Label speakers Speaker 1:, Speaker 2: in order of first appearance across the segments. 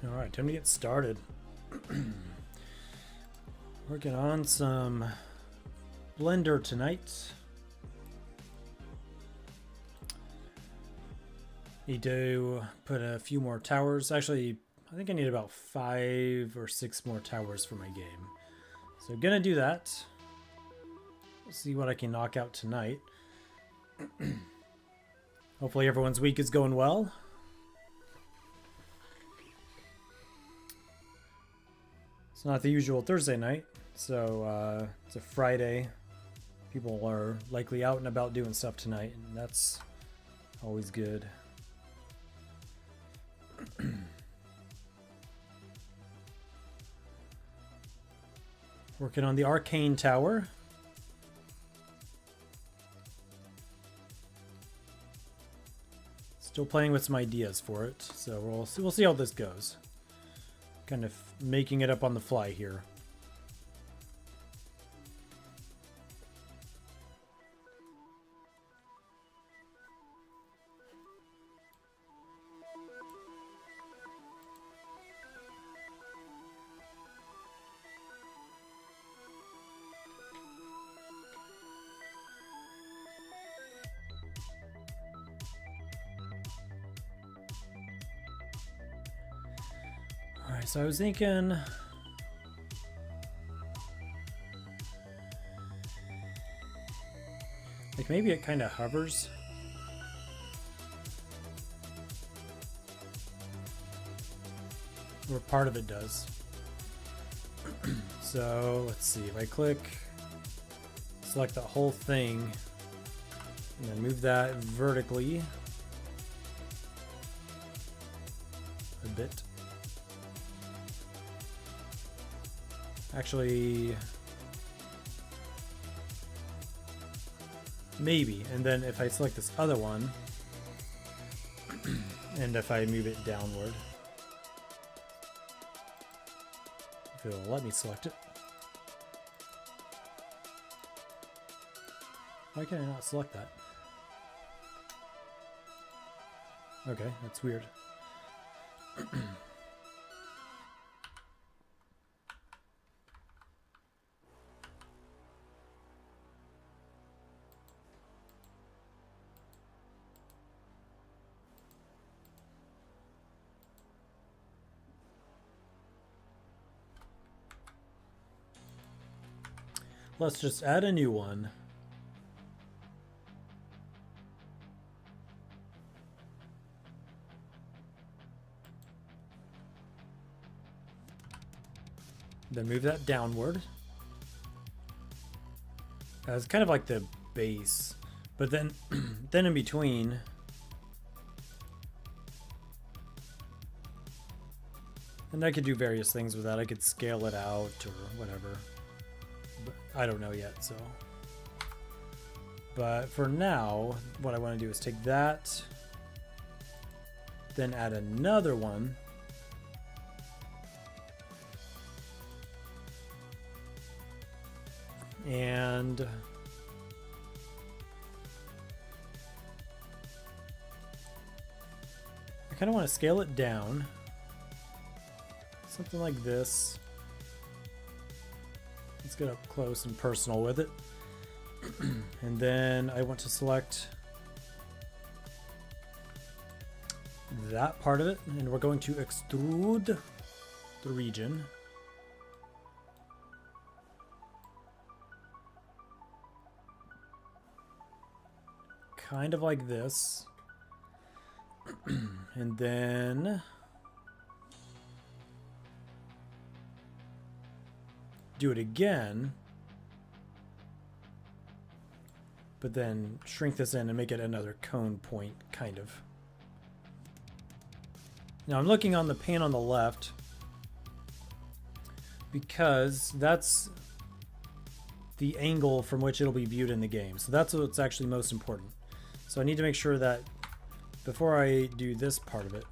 Speaker 1: All right, time to get started. Working on some Blender tonight. Need to put a few more towers. Actually, I think I need about 5 or 6 more towers for my game. So gonna do that. See what I can knock out tonight. Hopefully everyone's week is going well. It's not the usual Thursday night, so it's a Friday. People are likely out and about doing stuff tonight, and that's always good. Working on the Arcane Tower. Still playing with some ideas for it, so we'll see how this goes. Kind of making it up on the fly here. Alright, so I was thinking like maybe it kind of hovers. Or part of it does. So let's see, if I click, select the whole thing, and then move that vertically a bit. Actually, maybe. And then if I select this other one, and if I move it downward, if it'll let me select it. Why can I not select that? Okay, that's weird. Let's just add a new one. Then move that downward. It's kind of like the base, but then then in between, and I could do various things with that. I could scale it out or whatever. But I don't know yet, so. But for now, what I want to do is take that, then add another one. And I kind of want to scale it down. Something like this. Let's get up close and personal with it. And then I want to select that part of it, and we're going to extrude the region. Kind of like this. And then do it again, but then shrink this in and make it another cone point, kind of. Now I'm looking on the pane on the left because that's the angle from which it'll be viewed in the game. So that's what's actually most important. So I need to make sure that before I do this part of it,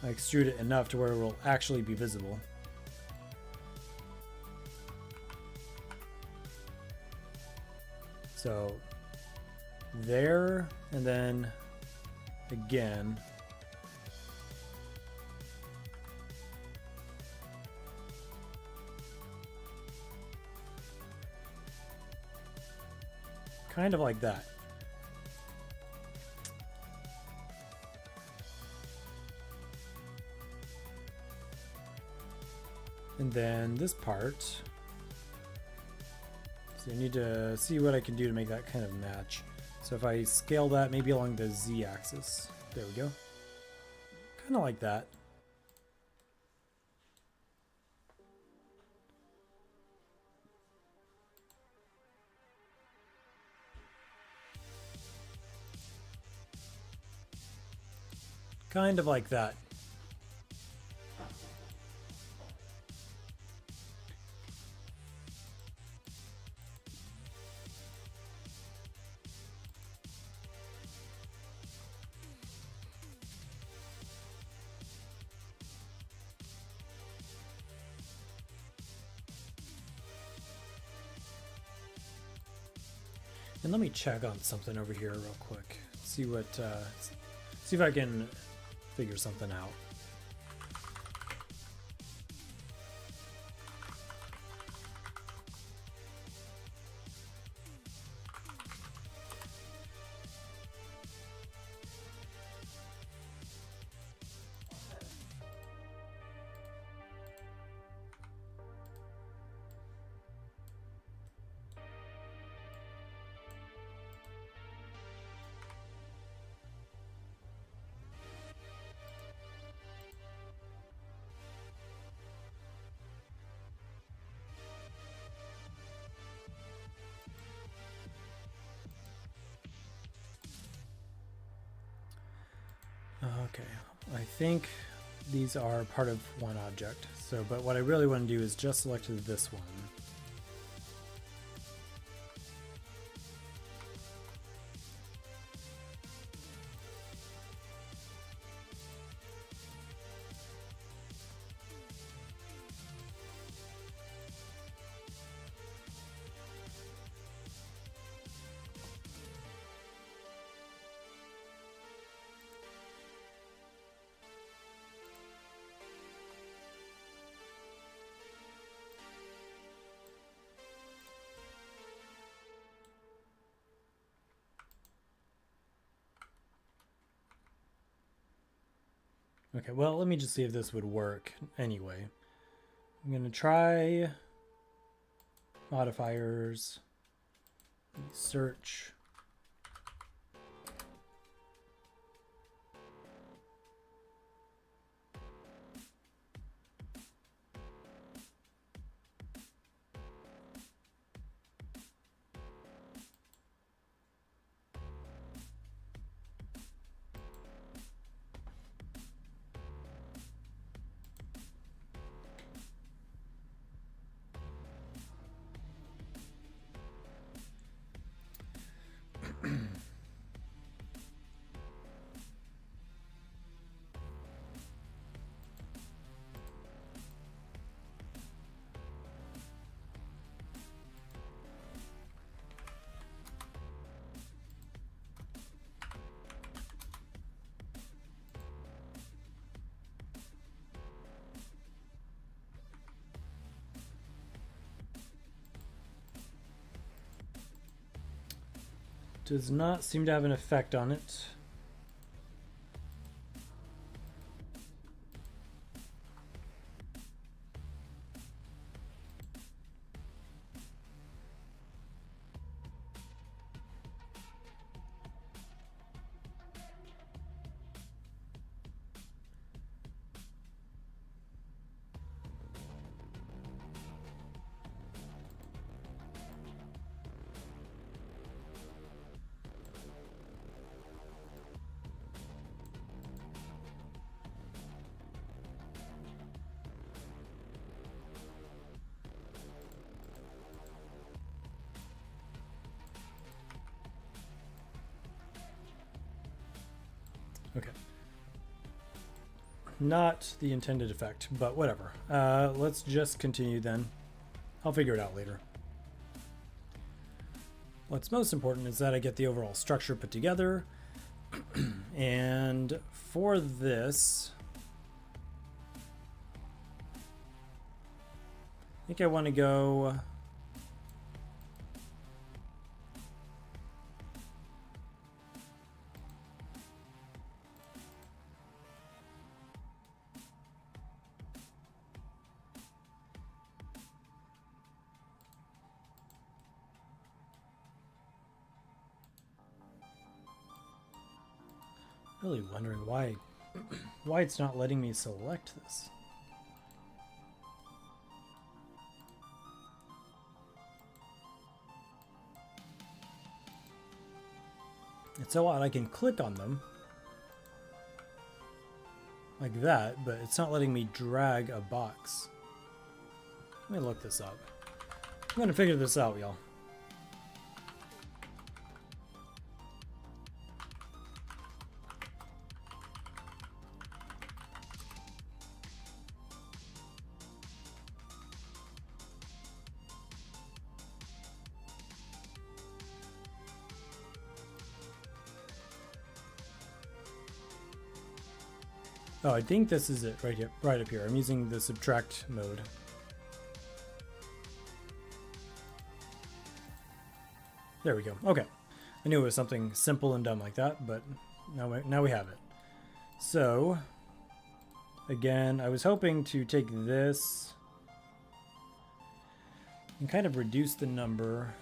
Speaker 1: I extrude it enough to where it will actually be visible. So there, and then again. kind of like that. And then this part, so I need to see what I can do to make that kind of match. So if I scale that maybe along the z-axis, there we go. Kind of like that. Kind of like that. And let me check on something over here real quick. See what, see if I can figure something out. Okay, I think these are part of one object. So, but what I really want to do is just select this one. Okay, well, let me just see if this would work anyway. I'm going to try modifiers, search. Does not seem to have an effect on it. Okay. Not the intended effect, but whatever. Let's just continue then. I'll figure it out later. What's most important is that I get the overall structure put together. And for this, I think I want to go Really wondering why why it's not letting me select this. It's so odd. I can click on them like that, but it's not letting me drag a box. Let me look this up. I'm gonna figure this out, y'all. Oh, I think this is it right here, right up here. I'm using the subtract mode. There we go. Okay. I knew it was something simple and dumb like that, but now we have it. So, again, I was hoping to take this and kind of reduce the number.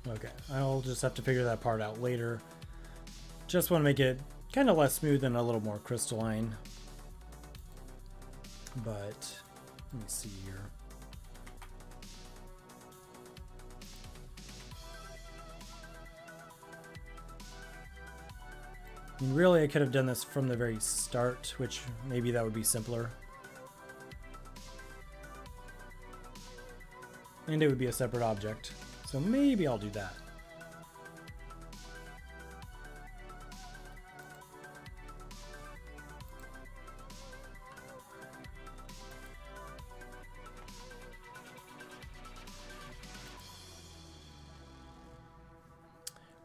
Speaker 1: Okay, I'll just have to figure that part out later. Just want to make it kind of less smooth and a little more crystalline. But let me see here. I mean, really, I could have done this from the very start, which maybe that would be simpler. And it would be a separate object. So maybe I'll do that.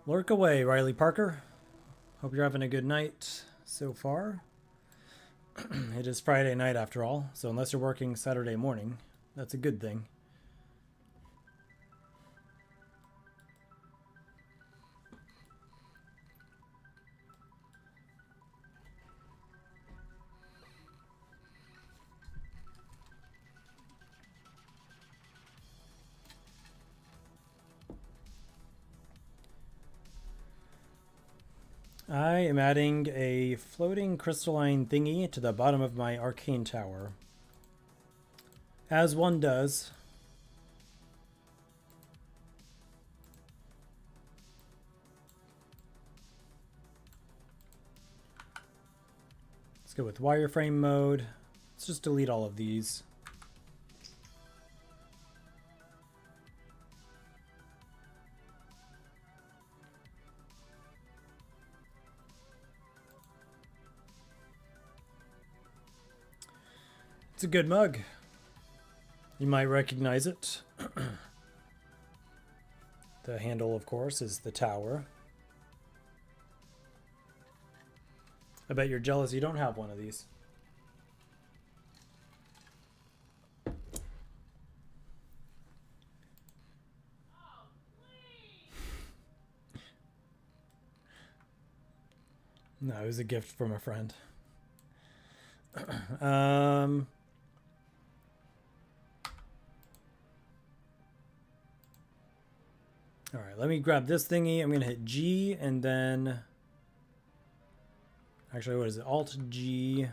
Speaker 1: Lurk away, Riley Parker. Hope you're having a good night so far. It is Friday night after all, so unless you're working Saturday morning, that's a good thing. I am adding a floating crystalline thingy to the bottom of my arcane tower. As one does. Let's go with wireframe mode. Let's just delete all of these. It's a good mug. You might recognize it. The handle, of course, is the tower. I bet you're jealous you don't have one of these. No, it was a gift from a friend. All right, let me grab this thingy. I'm going to hit G and then... Actually, what is it? Alt G.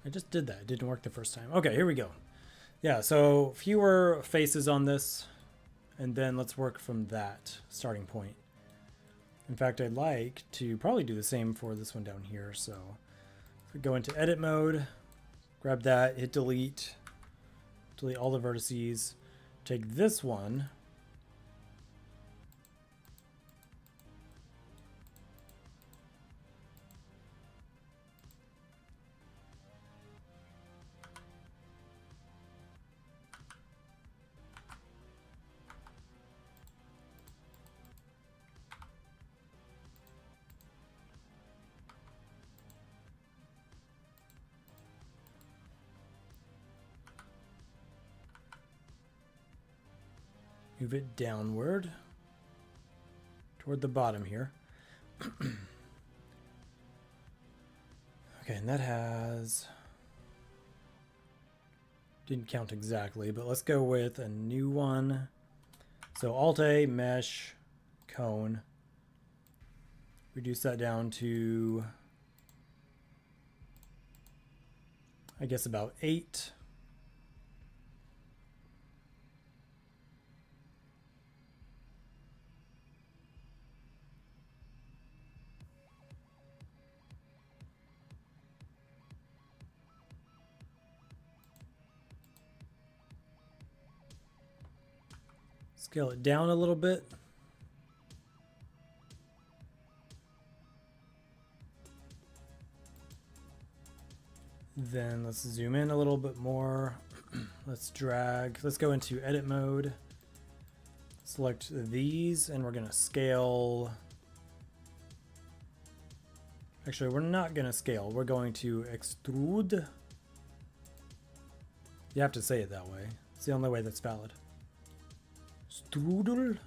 Speaker 1: I just did that. It didn't work the first time. Okay, here we go. Yeah, so fewer faces on this, and then let's work from that starting point. In fact, I'd like to probably do the same for this one down here. So if we go into edit mode, grab that, hit delete, delete all the vertices, take this one, move it downward toward the bottom here. Okay, and that has... Didn't count exactly, but let's go with a new one. So Alt-A, Mesh, Cone. Reduce that down to, I guess, about 8. Scale it down a little bit. Then let's zoom in a little bit more. Let's drag. Let's go into edit mode. Select these, and we're going to scale. Actually, we're not going to scale. We're going to extrude. You have to say it that way. It's the only way that's valid. Strudel.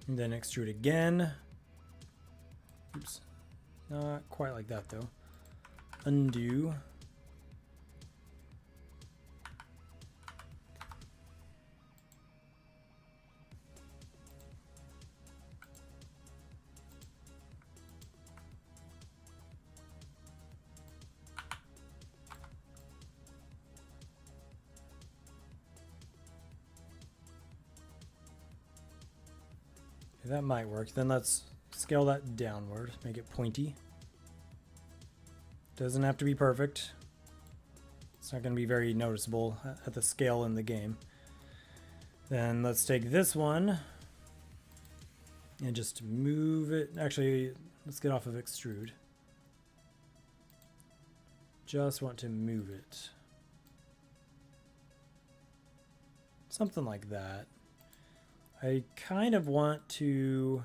Speaker 1: And then extrude again. Oops. Not quite like that though. Undo. That might work. Then let's scale that downward, make it pointy. Doesn't have to be perfect. It's not going to be very noticeable at the scale in the game. Then let's take this one and just move it. Actually, let's get off of extrude. Just want to move it. Something like that. I kind of want to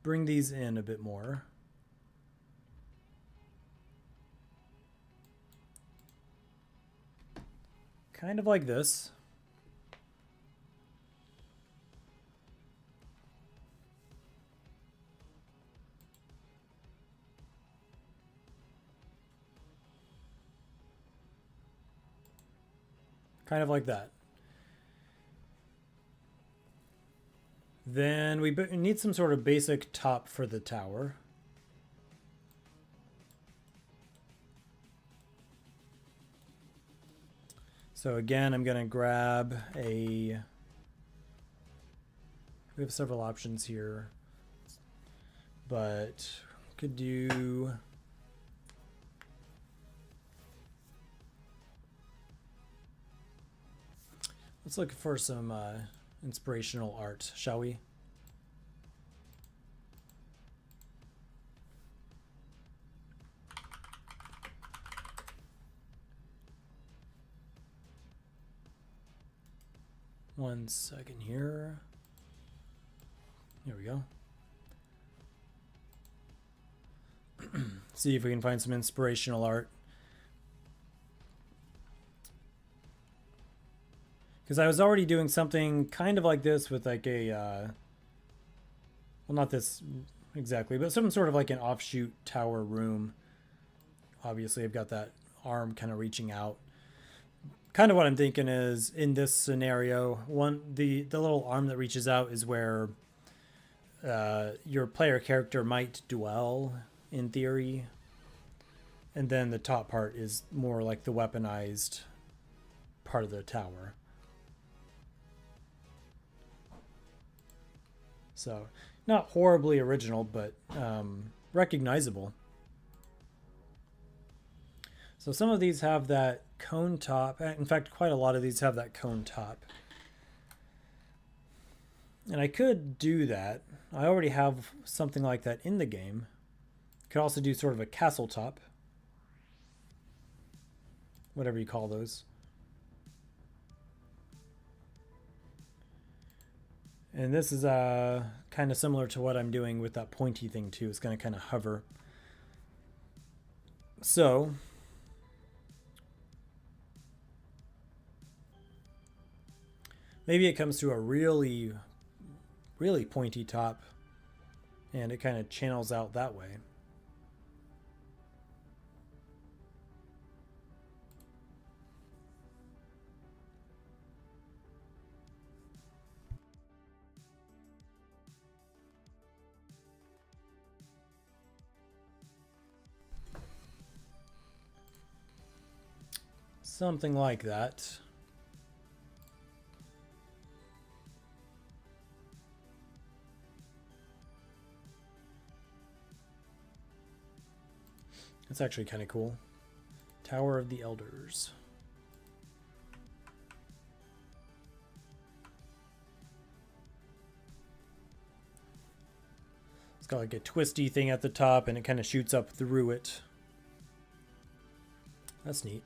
Speaker 1: bring these in a bit more. kind of like this. Kind of like that. Then we need some sort of basic top for the tower. So again, I'm going to grab a... We have several options here, but could do... Let's look for some inspirational art, shall we? One second here. Here we go. See if we can find some inspirational art. Because I was already doing something kind of like this with like a, well, not this exactly, but some sort of like an offshoot tower room. Obviously, I've got that arm kind of reaching out. Kind of what I'm thinking is in this scenario, the little arm that reaches out is where your player character might dwell in theory, and then the top part is more like the weaponized part of the tower. So not horribly original, but recognizable. So some of these have that cone top. In fact, quite a lot of these have that cone top. And I could do that. I already have something like that in the game. Could also do sort of a castle top. Whatever you call those. And this is kind of similar to what I'm doing with that pointy thing too. It's going to kind of hover. So... maybe it comes to a really, really pointy top and it kind of channels out that way. Something like that. That's actually kind of cool. Tower of the Elders. It's got like a twisty thing at the top and it kind of shoots up through it. That's neat.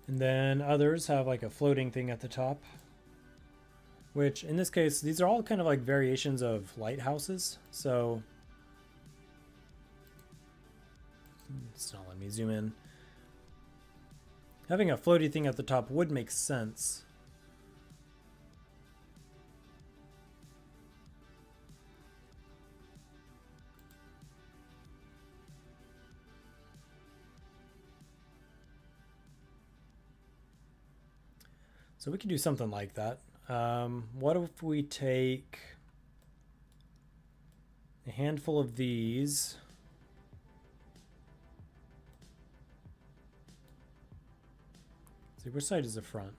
Speaker 1: And then others have like a floating thing at the top, which in this case, these are all kind of like variations of lighthouses. So it's not letting me zoom in. Having a floaty thing at the top would make sense. So we could do something like that. What if we take a handful of these? Let's see, which side is the front?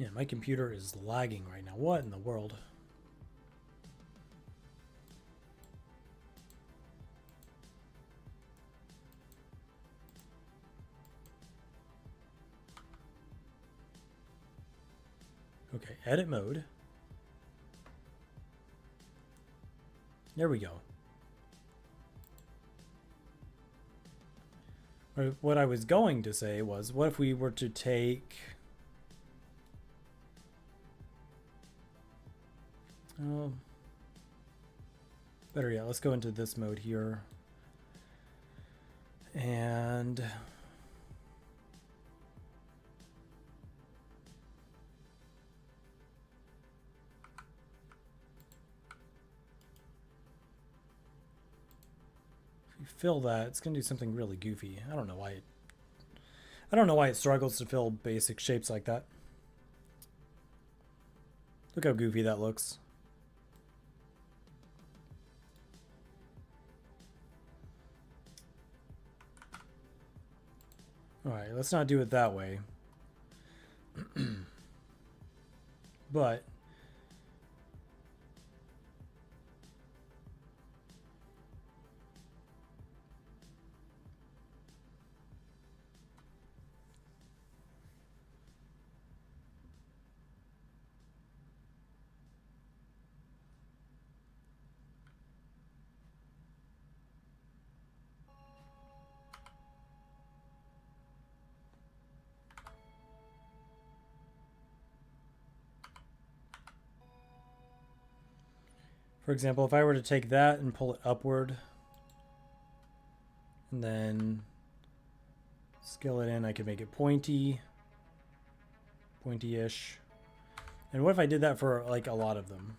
Speaker 1: Yeah, my computer is lagging right now. What in the world? Okay, edit mode. There we go. What I was going to say was, what if we were to take... Oh, better yet, let's go into this mode here. And... if you fill that, it's going to do something really goofy. I don't know why it struggles to fill basic shapes like that. Look how goofy that looks. Alright, let's not do it that way. But for example, if I were to take that and pull it upward and then scale it in, I could make it pointy-ish. And what if I did that for like a lot of them?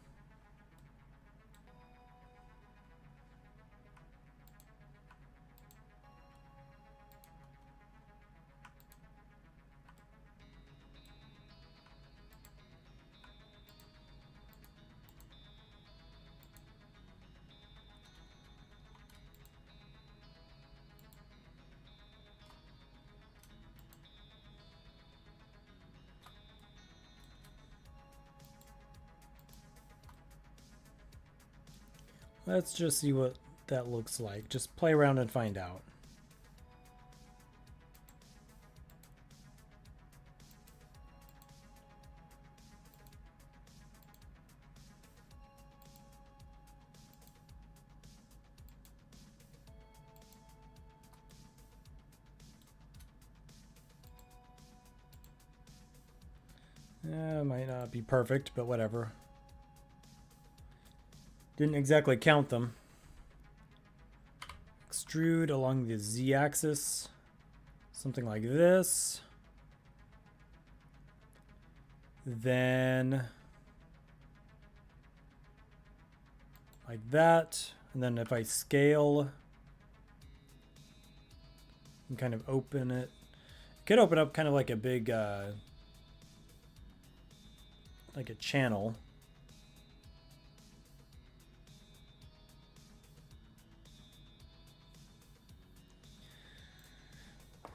Speaker 1: Let's just see what that looks like. Just play around and find out. It might not be perfect, but whatever. Didn't exactly count them. Extrude along the z-axis. Something like this. Then like that. And then if I scale and kind of open it, it could open up kind of like a big like a channel.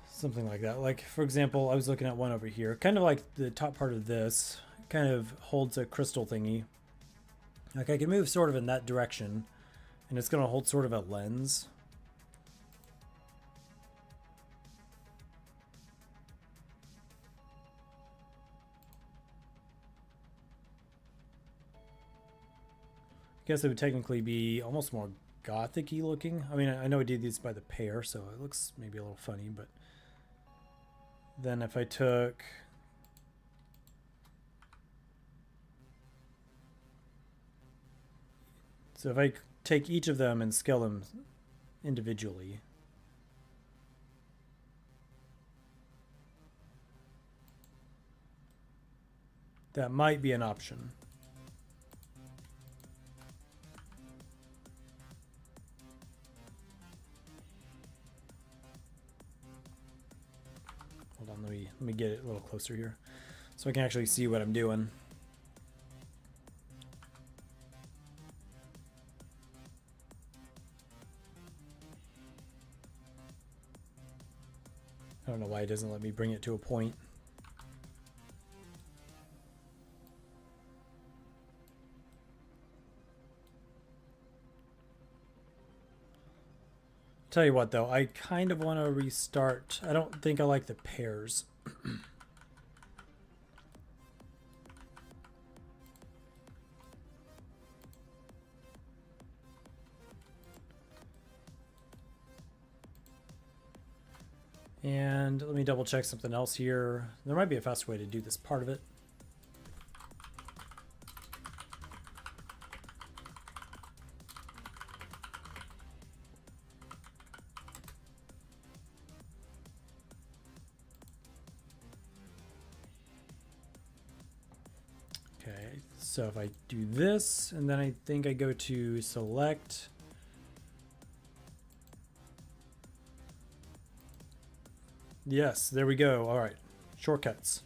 Speaker 1: Something like that. Like, for example, I was looking at one over here. Kind of like the top part of this kind of holds a crystal thingy. Like, I can move sort of in that direction, and it's going to hold sort of a lens. I guess it would technically be almost more gothic-y looking. I mean, I know I did these by the pair, so it looks maybe a little funny, but then if I took so if I take each of them and scale them individually, that might be an option. Hold on, let me get it a little closer here so I can actually see what I'm doing. I don't know why it doesn't let me bring it to a point. Tell you what, though, I kind of want to restart. I don't think I like the pairs. And let me double check something else here. There might be a faster way to do this part of it. Okay, so if I do this, and then I think I go to select. Yes, there we go. All right, shortcuts.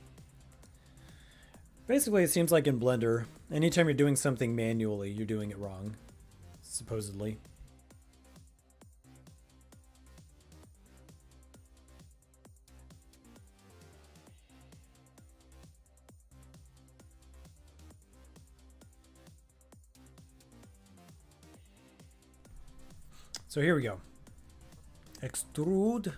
Speaker 1: Basically, it seems like in Blender, anytime you're doing something manually, you're doing it wrong, supposedly. So here we go. Extrude.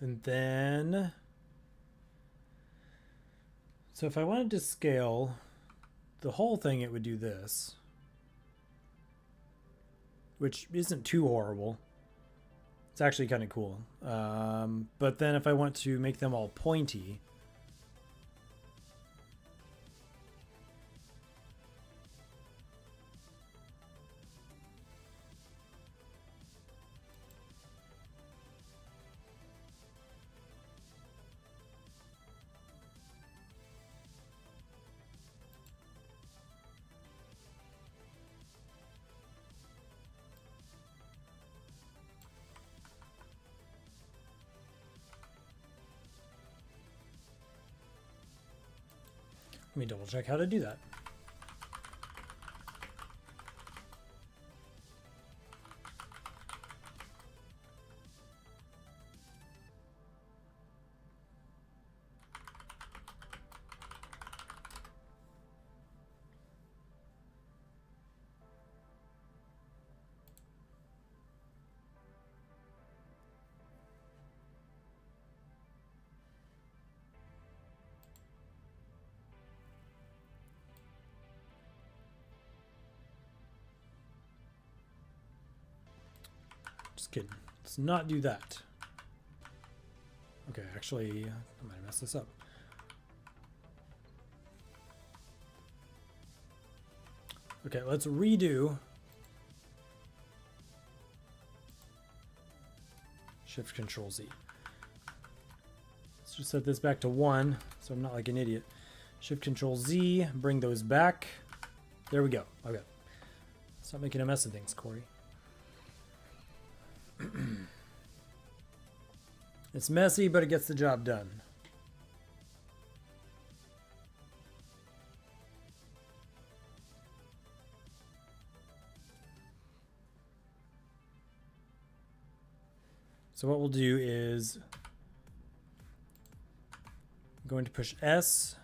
Speaker 1: And then, so if I wanted to scale the whole thing, it would do this, which isn't too horrible. It's actually kind of cool. But then if I want to make them all pointy, let me double check how to do that. Just kidding. Let's not do that. Okay, actually, I might mess this up. Okay, let's redo. Shift Control Z. Let's just set this back to 1 so I'm not like an idiot. Shift Control Z, bring those back. There we go. Okay. Stop making a mess of things, Corey. It's messy, but it gets the job done. So what we'll do is I'm going to push S,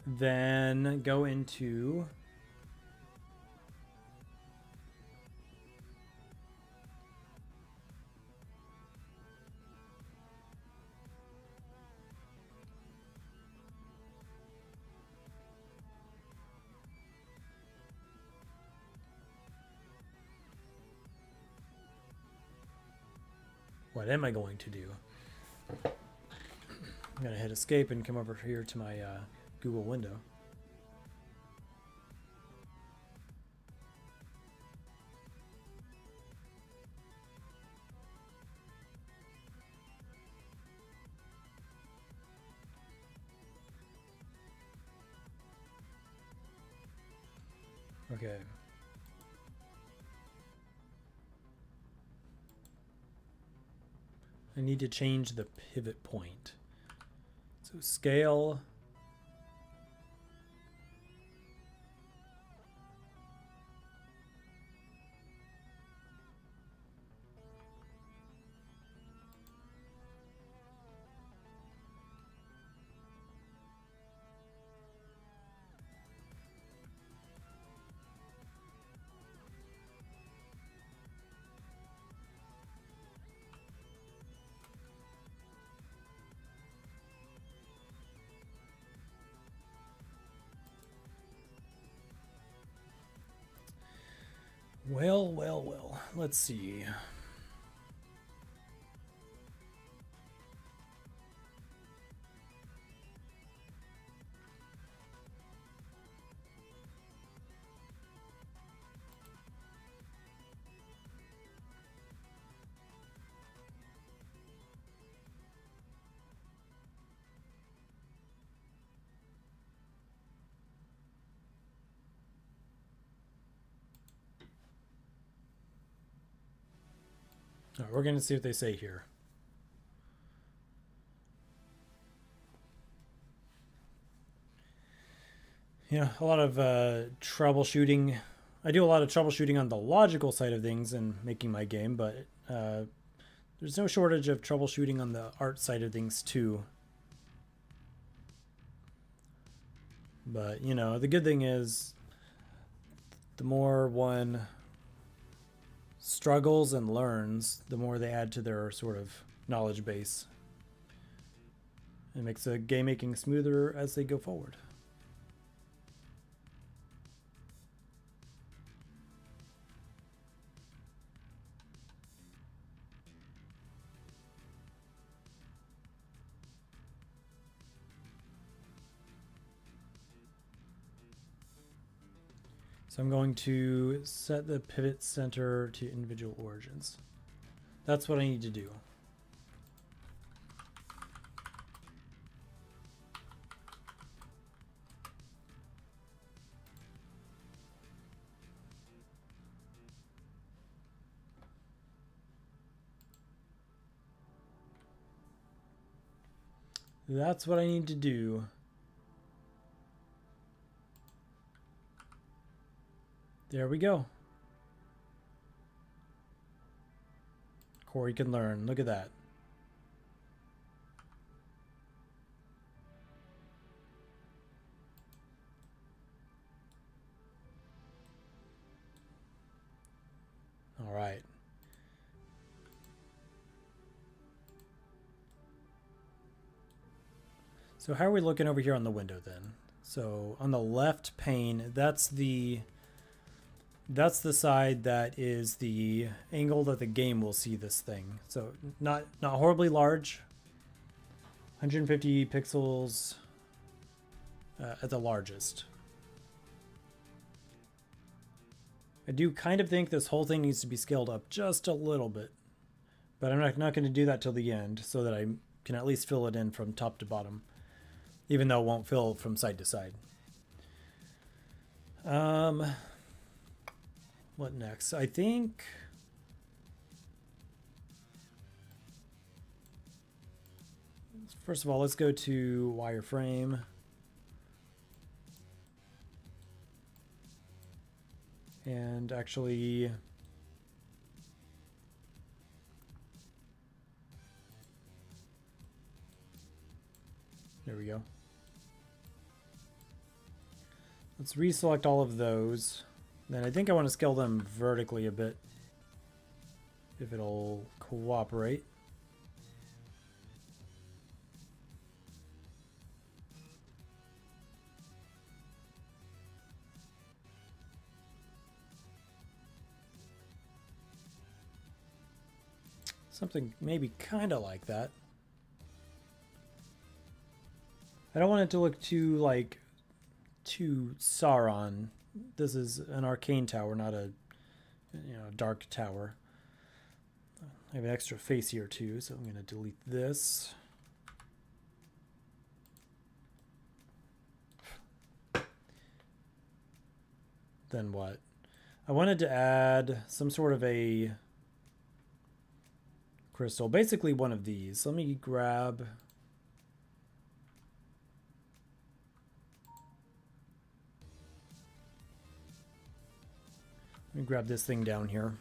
Speaker 1: then go into what am I going to do? I'm going to hit escape and come over here to my Google window. Okay. I need to change the pivot point. So scale. Well, well, well. Let's see. All right, we're going to see what they say here. Yeah, a lot of troubleshooting. I do a lot of troubleshooting on the logical side of things in making my game, but there's no shortage of troubleshooting on the art side of things too. But, you know, the good thing is the more one struggles and learns, the more they add to their sort of knowledge base. It makes the game making smoother as they go forward. So I'm going to set the pivot center to individual origins. That's what I need to do. That's what I need to do. There we go. Corey can learn. Look at that. All right. So how are we looking over here on the window then? So on the left pane, that's the side that is the angle that the game will see this thing. So not horribly large. 150 pixels at the largest. I do kind of think this whole thing needs to be scaled up just a little bit. But I'm not going to do that till the end so that I can at least fill it in from top to bottom. Even though it won't fill from side to side. What next? I think first of all, let's go to wireframe. And actually there we go. Let's reselect all of those. Then I think I want to scale them vertically a bit, if it'll cooperate. Something maybe kind of like that. I don't want it to look too like too Sauron. This is an arcane tower, not a dark tower. I have an extra face here too, so I'm going to delete this. Then what? I wanted to add some sort of a crystal, basically one of these. Let me grab this thing down here.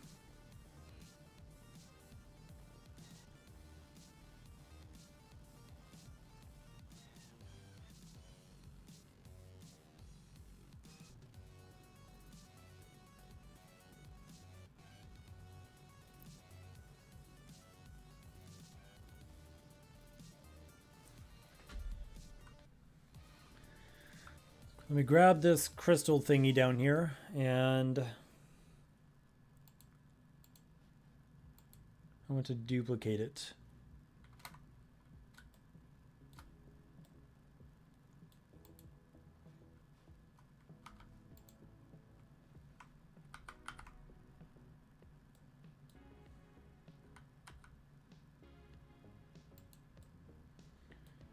Speaker 1: Let me grab this crystal thingy down here and I want to duplicate it.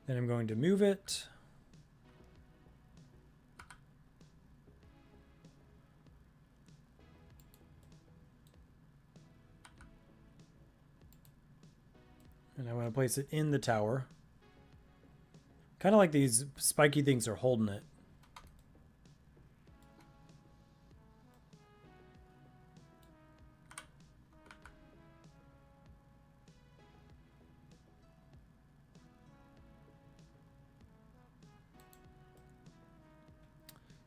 Speaker 1: Then I'm going to move it. And I want to place it in the tower. Kind of like these spiky things are holding it.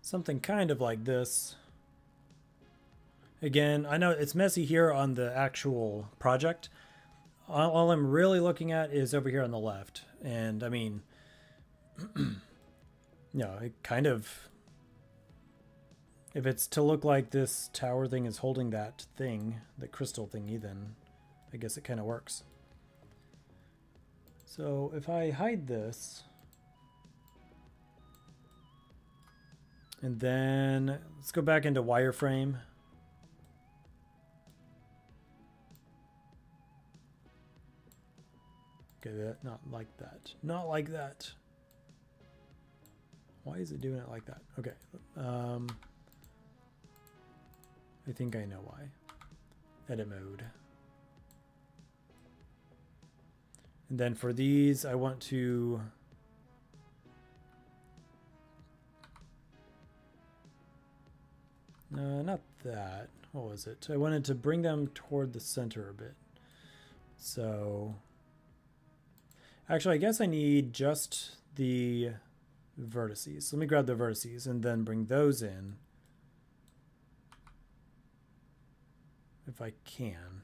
Speaker 1: Something kind of like this. Again, I know it's messy here on the actual project. All I'm really looking at is over here on the left. And I mean, it kind of, if it's to look like this tower thing is holding that thing, the crystal thingy, then I guess it kind of works. So if I hide this, and then let's go back into wireframe. Okay, not like that. Not like that. Why is it doing it like that? Okay. I think I know why. Edit mode. And then for these, I want to... not that. What was it? I wanted to bring them toward the center a bit. So... Actually, I guess I need just the vertices. So let me grab the vertices and then bring those in. If I can.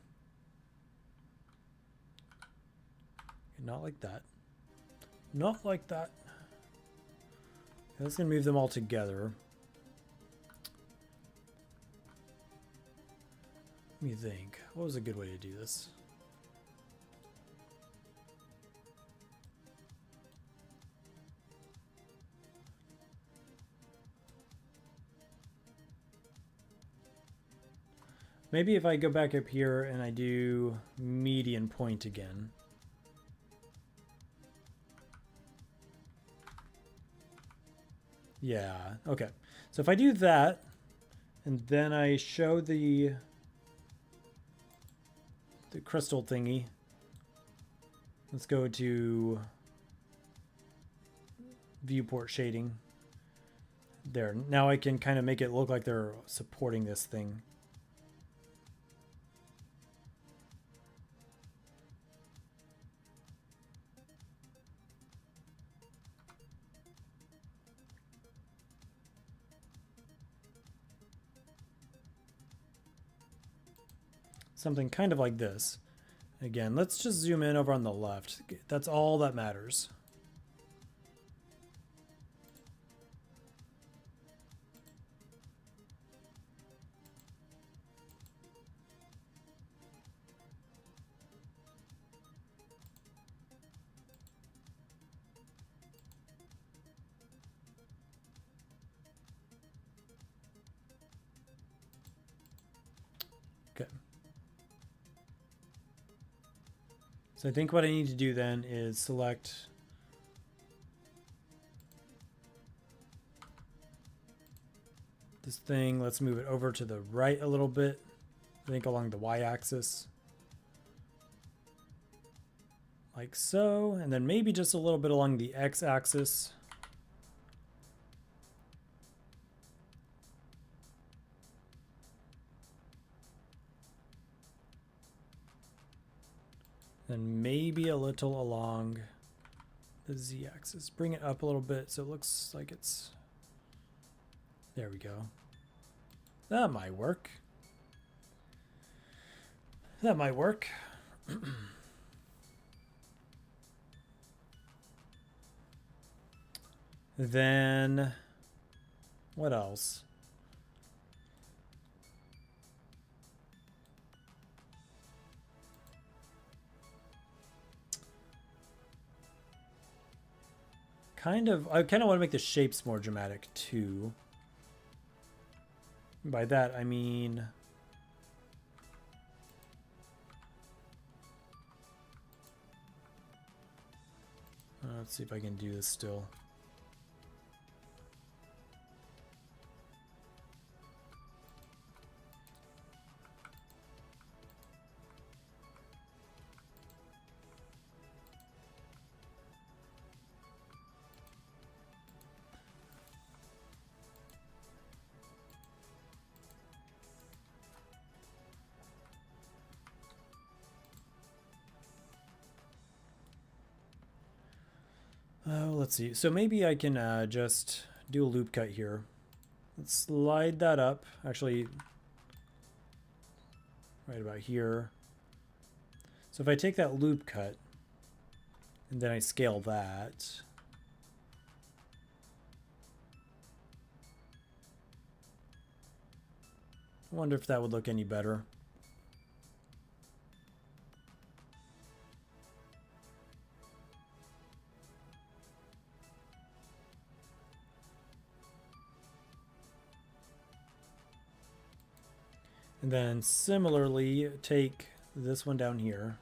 Speaker 1: Not like that. Not like that. That's going to move them all together. Let me think. What was a good way to do this? Maybe if I go back up here and I do median point again. Yeah, okay. So if I do that, and then I show the crystal thingy. Let's go to viewport shading. There. Now I can kind of make it look like they're supporting this thing. Something kind of like this. Again, let's just zoom in over on the left. That's all that matters. Okay. So I think what I need to do then is select this thing. Let's move it over to the right a little bit. I think along the y-axis. Like so. And then maybe just a little bit along the x-axis. Then maybe a little along the z-axis. Bring it up a little bit so it looks like it's... There we go. That might work. That might work. Then... what else? I kind of want to make the shapes more dramatic too. By that I mean let's see if I can do this still. Let's see. So maybe I can just do a loop cut here. Let's slide that up. Actually, right about here. So if I take that loop cut and then I scale that. I wonder if that would look any better. And then similarly, take this one down here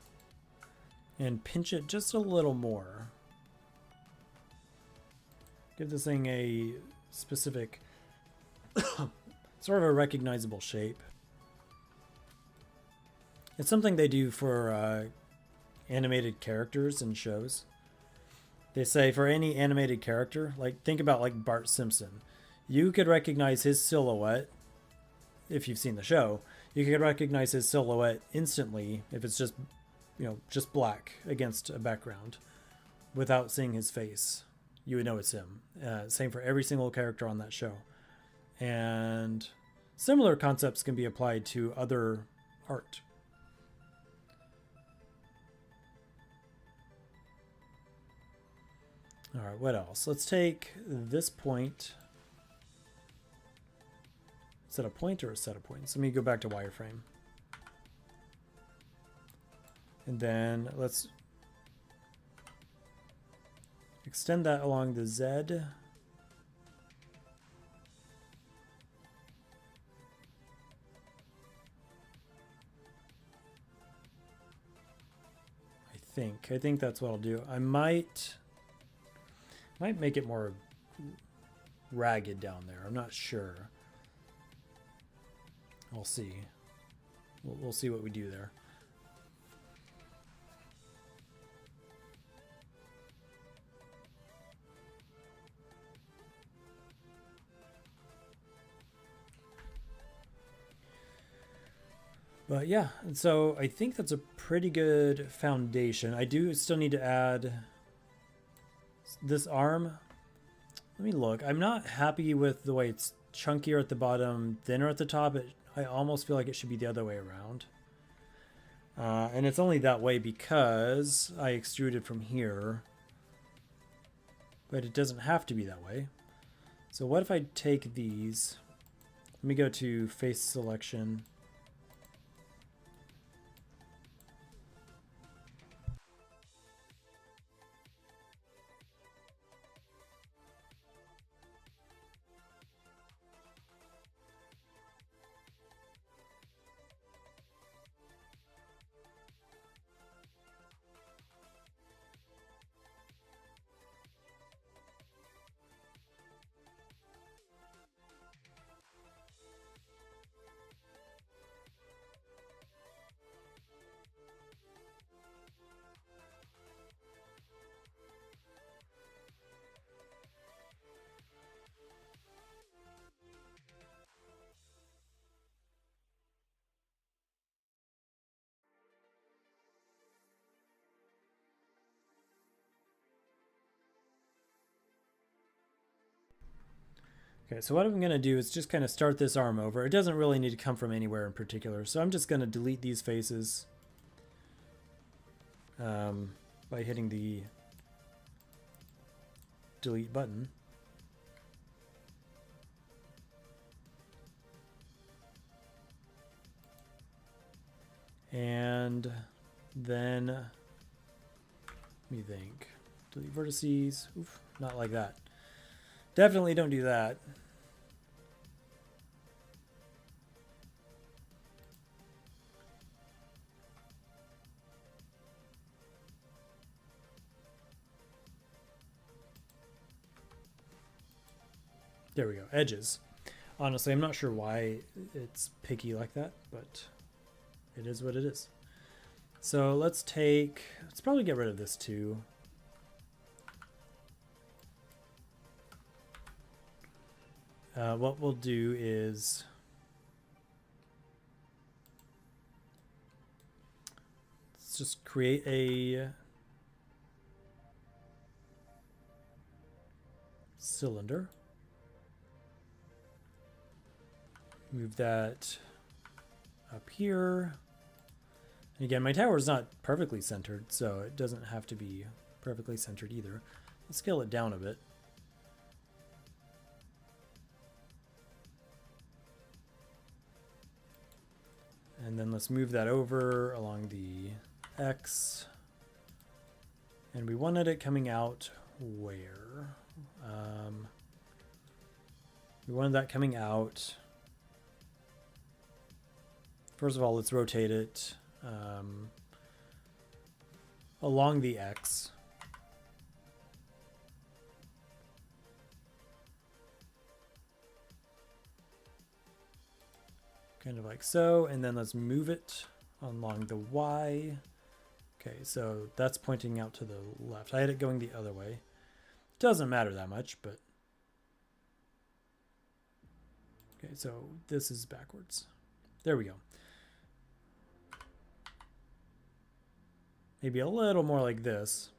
Speaker 1: and pinch it just a little more. Give this thing a specific, sort of a recognizable shape. It's something they do for animated characters in shows. They say for any animated character, like think about like Bart Simpson, you could recognize his silhouette if you've seen the show. You could recognize his silhouette instantly if it's just, you know, just black against a background without seeing his face. You would know it's him. Same for every single character on that show. And similar concepts can be applied to other art. All right, what else? Let's take this point. Is that a point or a set of points? Let me go back to wireframe. And then let's extend that along the Z. I think that's what I'll do. I might make it more ragged down there. I'm not sure. We'll see. We'll see what we do there. But yeah, and so I think that's a pretty good foundation. I do still need to add this arm. Let me look. I'm not happy with the way it's chunkier at the bottom, thinner at the top. I almost feel like it should be the other way around. And it's only that way because I extruded from here. But it doesn't have to be that way. So what if I take these? Let me go to face selection. Okay, so what I'm going to do is just kind of start this arm over. It doesn't really need to come from anywhere in particular, so I'm just going to delete these faces by hitting the delete button. And then, let me think. delete vertices. Oof, not like that. Definitely don't do that. There we go, edges. Honestly, I'm not sure why it's picky like that, but it is what it is. So let's probably get rid of this too. What we'll do is let's just create a cylinder. Move that up here. And again, my tower is not perfectly centered, so it doesn't have to be perfectly centered either. Let's scale it down a bit. And then let's move that over along the X. And we wanted it coming out where? We wanted that coming out. First of all, let's rotate it along the X. Kind of like so, and then let's move it along the Y. Okay, so that's pointing out to the left. I had it going the other way. Doesn't matter that much, but... Okay, so this is backwards. There we go. Maybe a little more like this.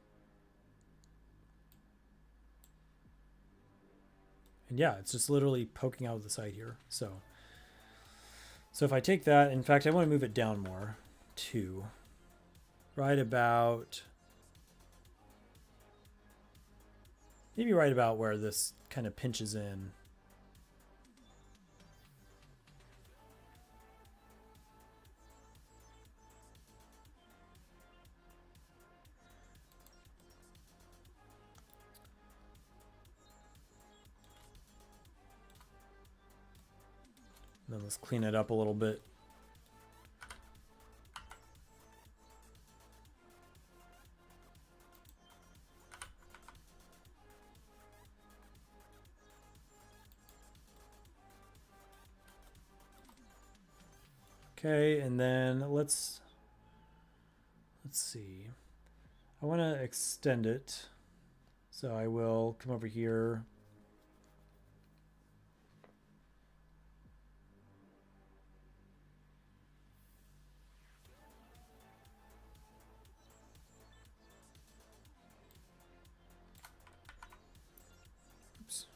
Speaker 1: And yeah, it's just literally poking out of the side here. So if I take that, in fact, I want to move it down more to right about, maybe right about where this kind of pinches in. Then let's clean it up a little bit. Okay, and then let's see. I want to extend it. So I will come over here. Oops.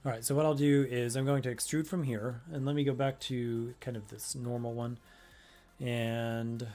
Speaker 1: All right, so what I'll do is I'm going to extrude from here, and let me go back to kind of this normal one. And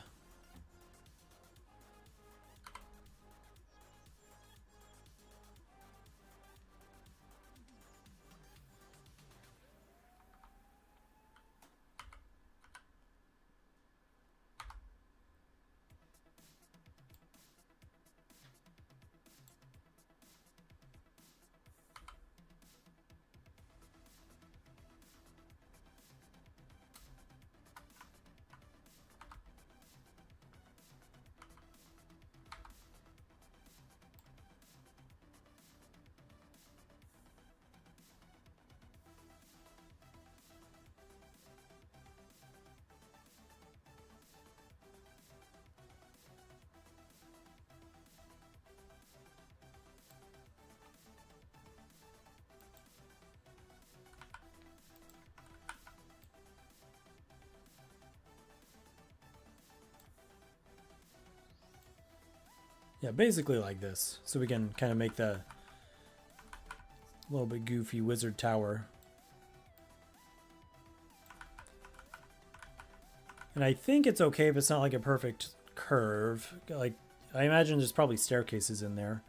Speaker 1: yeah, basically like this. So we can kind of make the little bit goofy wizard tower. And I think it's okay if it's not like a perfect curve. Like, I imagine there's probably staircases in there.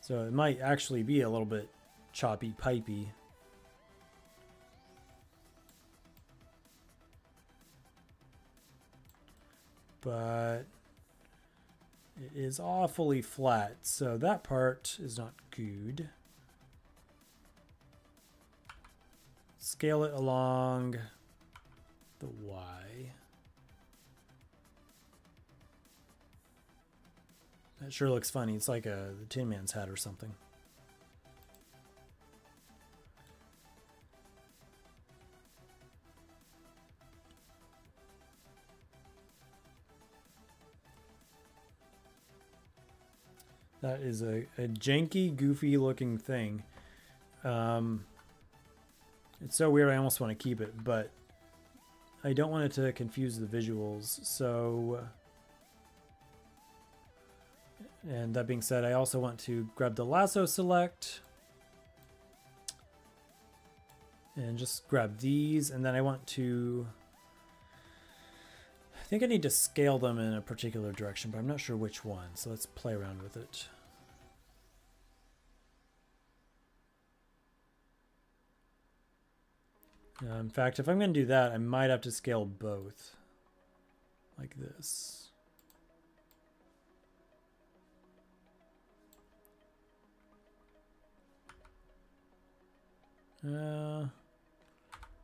Speaker 1: So it might actually be a little bit choppy, pipey. But it is awfully flat, so that part is not good. Scale it along the Y. That sure looks funny. It's like the Tin Man's hat or something. That is a janky, goofy looking thing. It's so weird I almost want to keep it, but I don't want it to confuse the visuals. So, and that being said, I also want to grab the lasso select and just grab these, and then I want to, I think I need to scale them in a particular direction, but I'm not sure which one. So let's play around with it. In fact, if I'm going to do that, I might have to scale both like this.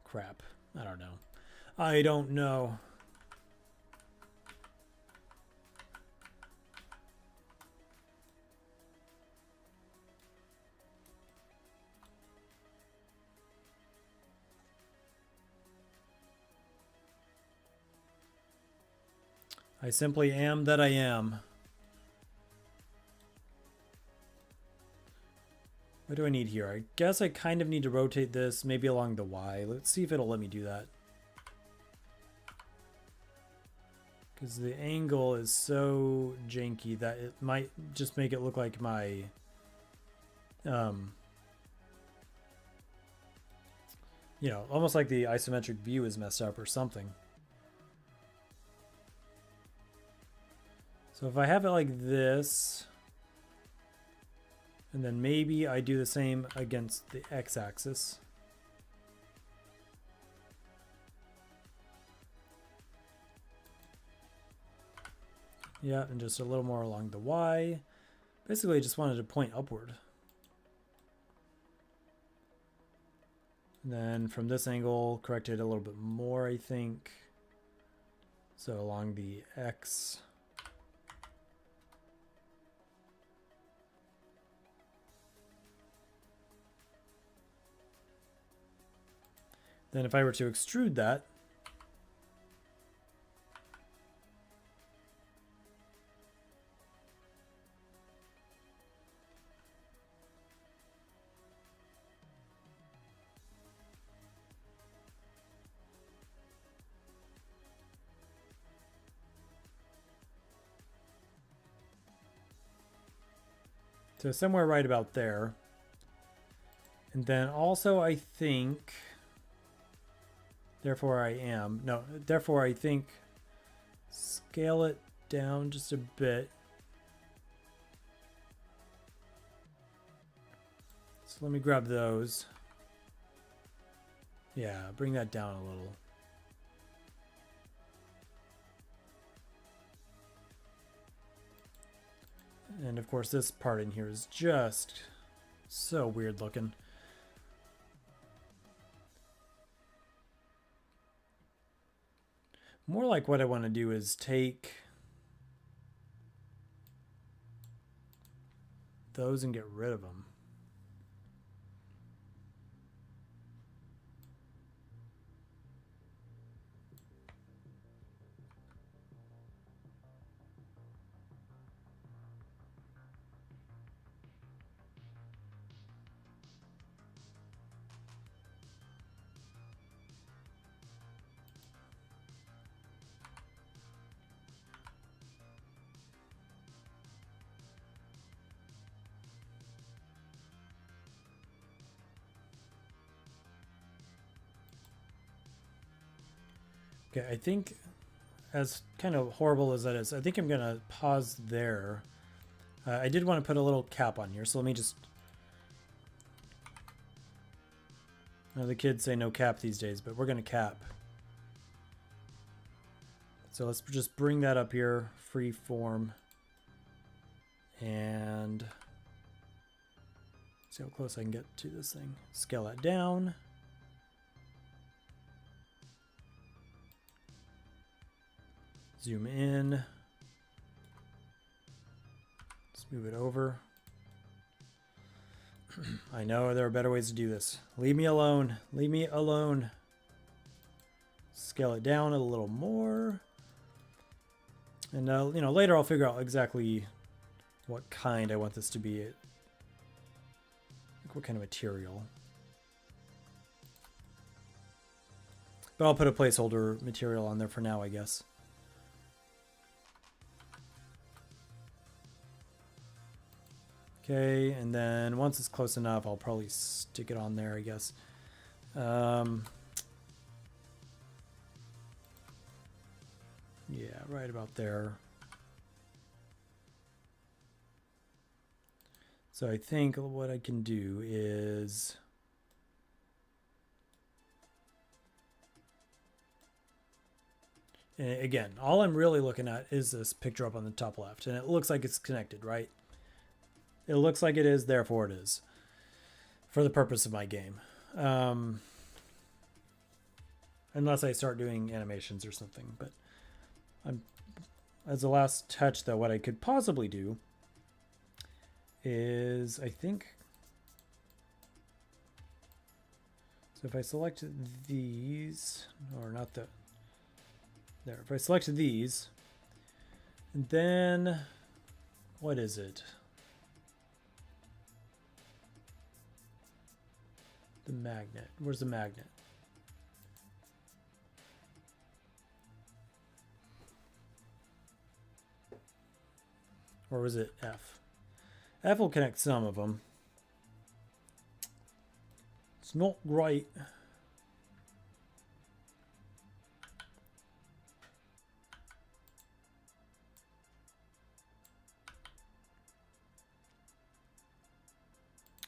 Speaker 1: Crap. I don't know. I don't know. I simply am that I am. What do I need here? I guess I kind of need to rotate this maybe along the Y. Let's see if it'll let me do that. Because the angle is so janky that it might just make it look like my you know, almost like the isometric view is messed up or something. So if I have it like this, and then maybe I do the same against the x-axis. Yeah, and just a little more along the Y. Basically, I just wanted to point upward. And then from this angle, correct it a little bit more, I think. So along the X. Then if I were to extrude that, so somewhere right about there. And then also I think, therefore I think scale it down just a bit. So let me grab those. Yeah, bring that down a little. And of course this part in here is just so weird looking. More like what I want to do is take those and get rid of them. Okay, I think as kind of horrible as that is, I think I'm going to pause there. I did want to put a little cap on here, so let me just... the kids say no cap these days, but we're going to cap. So let's just bring that up here, free form. And see how close I can get to this thing. Scale that down. Zoom in. Let's move it over. I know there are better ways to do this. Leave me alone. Leave me alone. Scale it down a little more. And you know, later I'll figure out exactly what kind I want this to be. Like what kind of material. But I'll put a placeholder material on there for now, I guess. Okay, and then once it's close enough, I'll probably stick it on there, I guess. Yeah, right about there. So I think what I can do is... And again, all I'm really looking at is this picture up on the top left, and it looks like it's connected, right? It looks like it is, therefore it is, for the purpose of my game. Unless I start doing animations or something. But as a last touch, though, what I could possibly do is, I think... So if I select these, or not the... There, if I select these, then... What is it? The magnet. Where's the magnet? Or was it F? F will connect some of them. It's not great.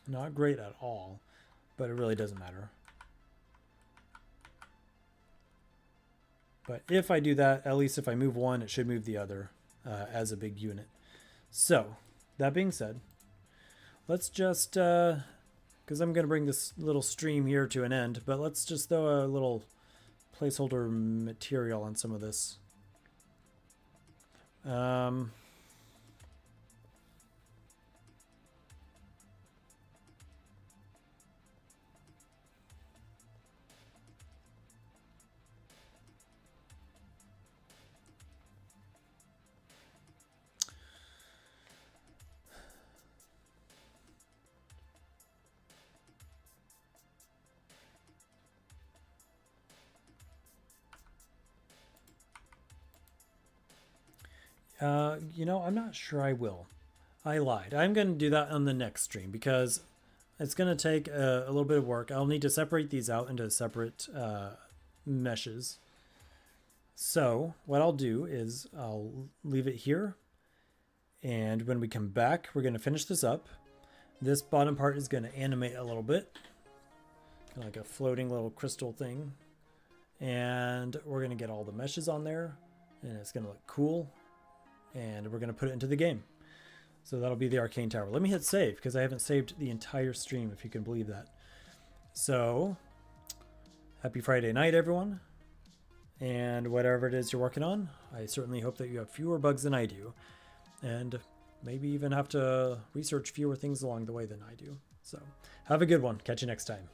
Speaker 1: Not great at all. But it really doesn't matter. But if I do that, at least if I move one, it should move the other as a big unit. So, that being said, let's just, because I'm going to bring this little stream here to an end, but let's just throw a little placeholder material on some of this. You know, I'm not sure I will. I lied. I'm going to do that on the next stream because it's going to take a little bit of work. I'll need to separate these out into separate meshes. So what I'll do is I'll leave it here. And when we come back, we're going to finish this up. This bottom part is going to animate a little bit. Kind of like a floating little crystal thing. And we're going to get all the meshes on there. And it's going to look cool. And we're going to put it into the game. So that'll be the Arcane Tower. Let me hit save because I haven't saved the entire stream, if you can believe that. So, happy Friday night, everyone. And whatever it is you're working on, I certainly hope that you have fewer bugs than I do. And maybe even have to research fewer things along the way than I do. So, have a good one. Catch you next time.